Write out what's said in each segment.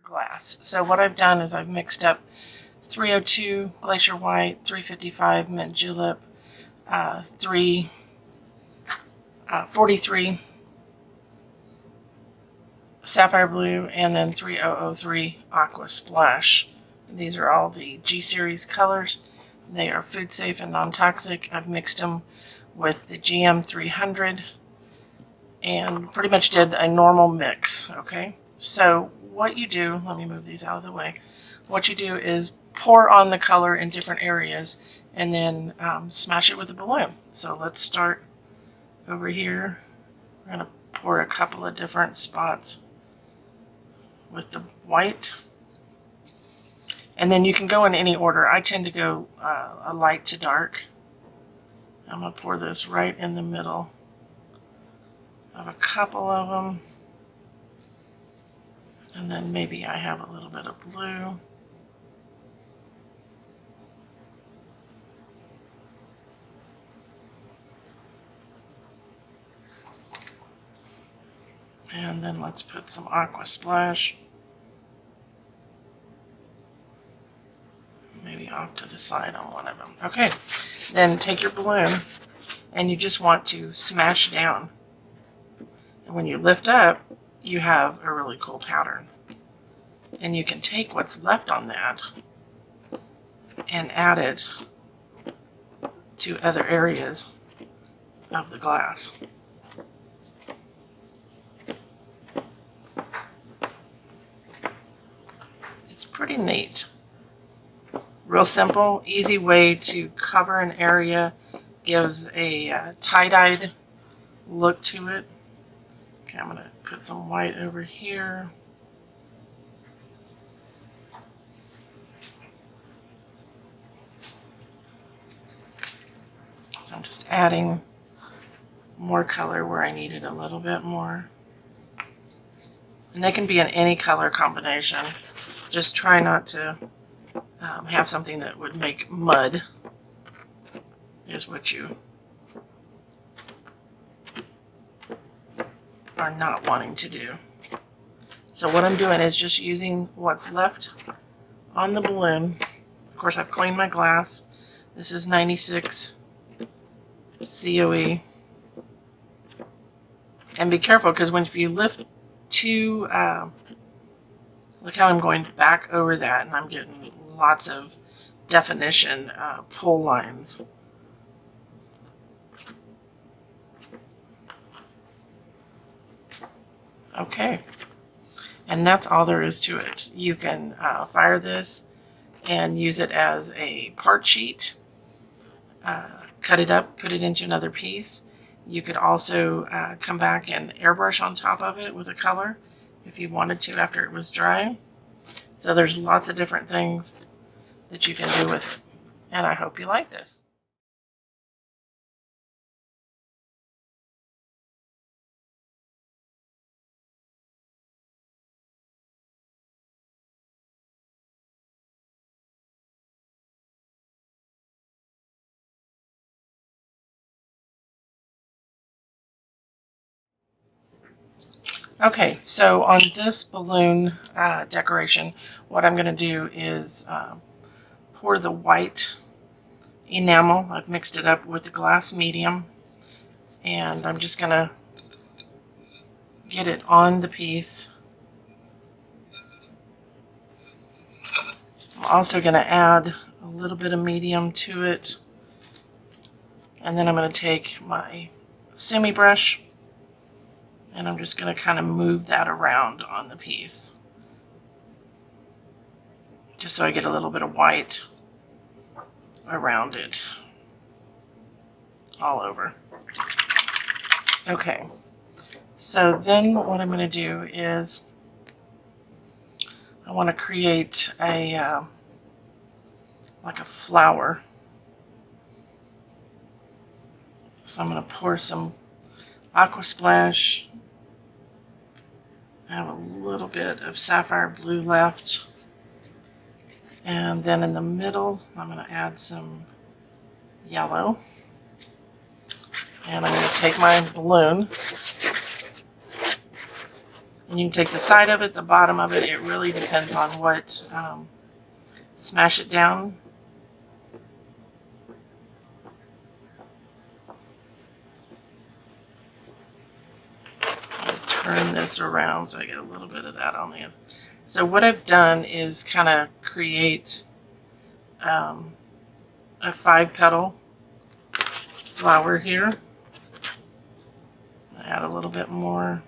glass. So what I've done is I've mixed up 302 Glacier White, 355 Mint Julep, 343 Sapphire Blue, and then 3003 Aqua Splash. These are all the G Series colors. They are food safe and non-toxic. I've mixed them with the GM 300 and pretty much did a normal mix, okay? So what you do, let me move these out of the way. What you do is pour on the color in different areas and then smash it with a balloon. So let's start over here. We're going to pour a couple of different spots with the white. And then you can go in any order. I tend to go a light to dark. I'm going to pour this right in the middle of a couple of them. And then maybe I have a little bit of blue. And then let's put some Aqua Splash. Maybe off to the side on one of them. Okay, then take your balloon and you just want to smash down. And when you lift up, you have a really cool pattern. And you can take what's left on that and add it to other areas of the glass. It's pretty neat. Real simple, easy way to cover an area, gives a tie-dyed look to it. Okay, I'm going to put some white over here. So I'm just adding more color where I need it a little bit more. And they can be in any color combination. Just try not to have something that would make mud, is what you are not wanting to do. So what I'm doing is just using what's left on the balloon. Of course, I've cleaned my glass. This is 96 COE. And be careful, because if you lift too, look how I'm going back over that, and I'm getting lots of definition pull lines. Okay, and that's all there is to it. You can fire this and use it as a part sheet, cut it up, put it into another piece. You could also come back and airbrush on top of it with a color if you wanted to after it was dry. So there's lots of different things that you can do with it, and I hope you like this. Okay, so on this balloon decoration, what I'm going to do is pour the white enamel. I've mixed it up with the glass medium, and I'm just going to get it on the piece. I'm also going to add a little bit of medium to it, and then I'm going to take my semi brush and I'm just going to kind of move that around on the piece, just so I get a little bit of white around it all over. Okay, so then what I'm going to do is I want to create a like a flower. So I'm going to pour some Aqua Splash. I have a little bit of Sapphire Blue left. And then in the middle, I'm going to add some yellow. And I'm going to take my balloon. And you can take the side of it, the bottom of it. It really depends on what. Smash it down. Turn this around so I get a little bit of that on the other. So what I've done is kind of create a 5-petal flower here. Add a little bit more.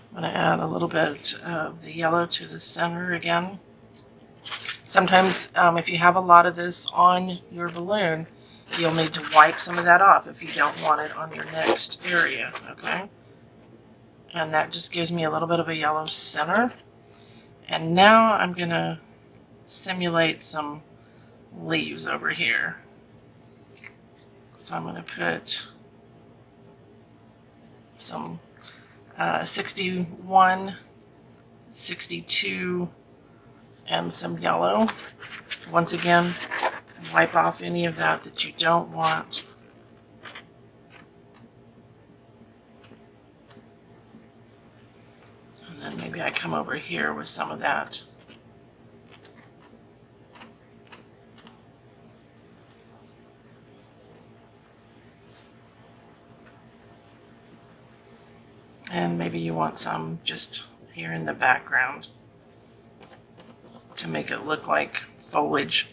I'm going to add a little bit of the yellow to the center again. Sometimes if you have a lot of this on your balloon, you'll need to wipe some of that off if you don't want it on your next area, okay? And that just gives me a little bit of a yellow center. And now I'm going to simulate some leaves over here. So I'm going to put some 61, 62, and some yellow. Once again, wipe off any of that you don't want. And then maybe I come over here with some of that. And maybe you want some just here in the background to make it look like foliage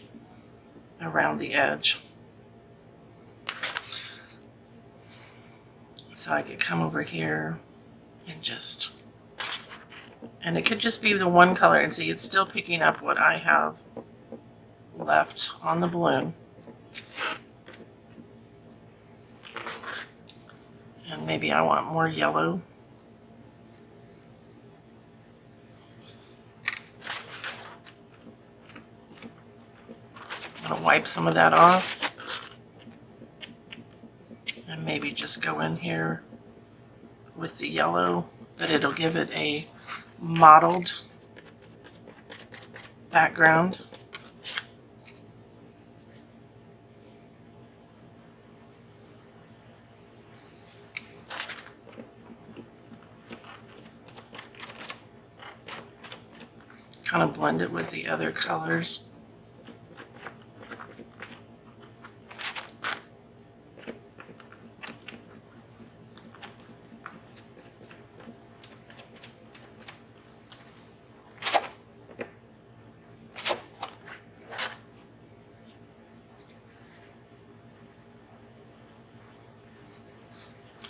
around the edge. So I could come over here and just, and it could just be the one color, and see it's still picking up what I have left on the balloon. And maybe I want more yellow. I'm going to wipe some of that off. And maybe just go in here with the yellow, but it'll give it a mottled background. Kind of blend it with the other colors.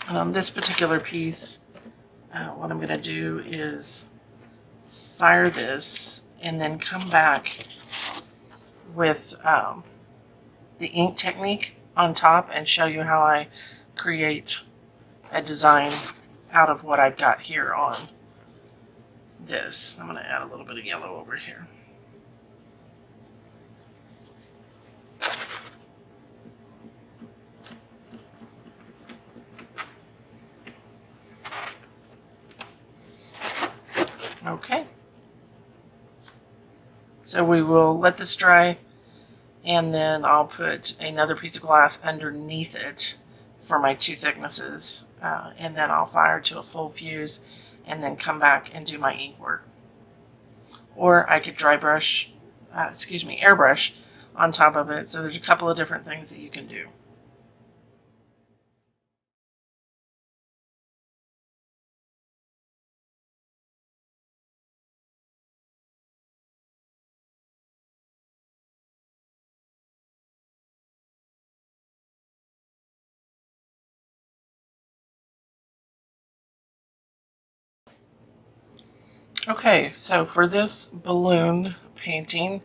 And on this particular piece, what I'm going to do is fire this and then come back with the ink technique on top and show you how I create a design out of what I've got here on this. I'm going to add a little bit of yellow over here. Okay. So we will let this dry, and then I'll put another piece of glass underneath it for my 2 thicknesses, and then I'll fire to a full fuse and then come back and do my ink work. Or I could airbrush on top of it. So there's a couple of different things that you can do. Okay, so for this balloon painting,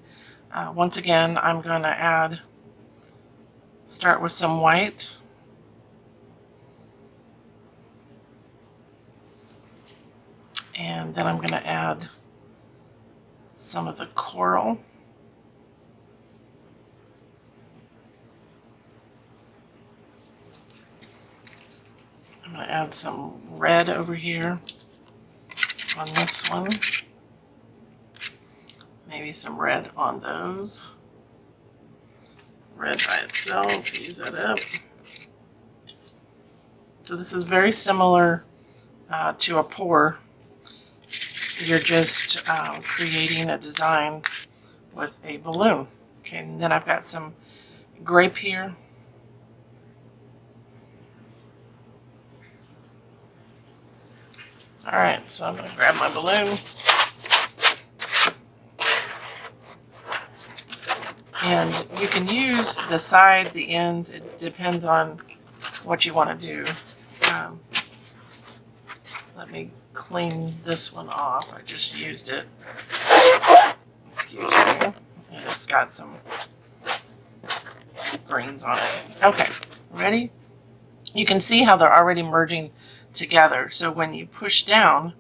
once again, I'm going to start with some white. And then I'm going to add some of the coral. I'm going to add some red over here on this one. Maybe some red on those. Red by itself, use that up. So this is very similar to a pour. You're just creating a design with a balloon. Okay, and then I've got some grape here. Alright, so I'm going to grab my balloon. And you can use the side, the ends, it depends on what you want to do. Let me clean this one off. I just used it. Excuse me. And it's got some greens on it. Okay, ready? You can see how they're already merging together. So when you push down,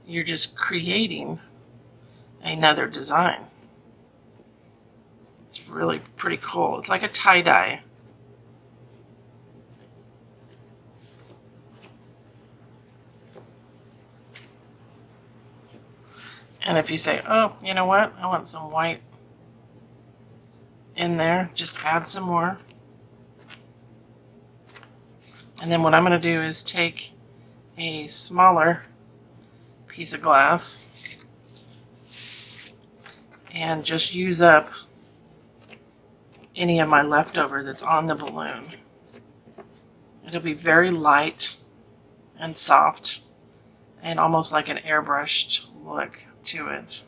you're just creating another design. It's really pretty cool. It's like a tie-dye. And if you say, oh, you know what? I want some white in there, just add some more. And then what I'm going to do is take a smaller piece of glass and just use up any of my leftover that's on the balloon. It'll be very light and soft and almost like an airbrushed look to it.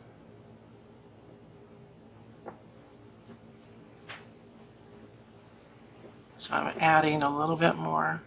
So I'm adding a little bit more.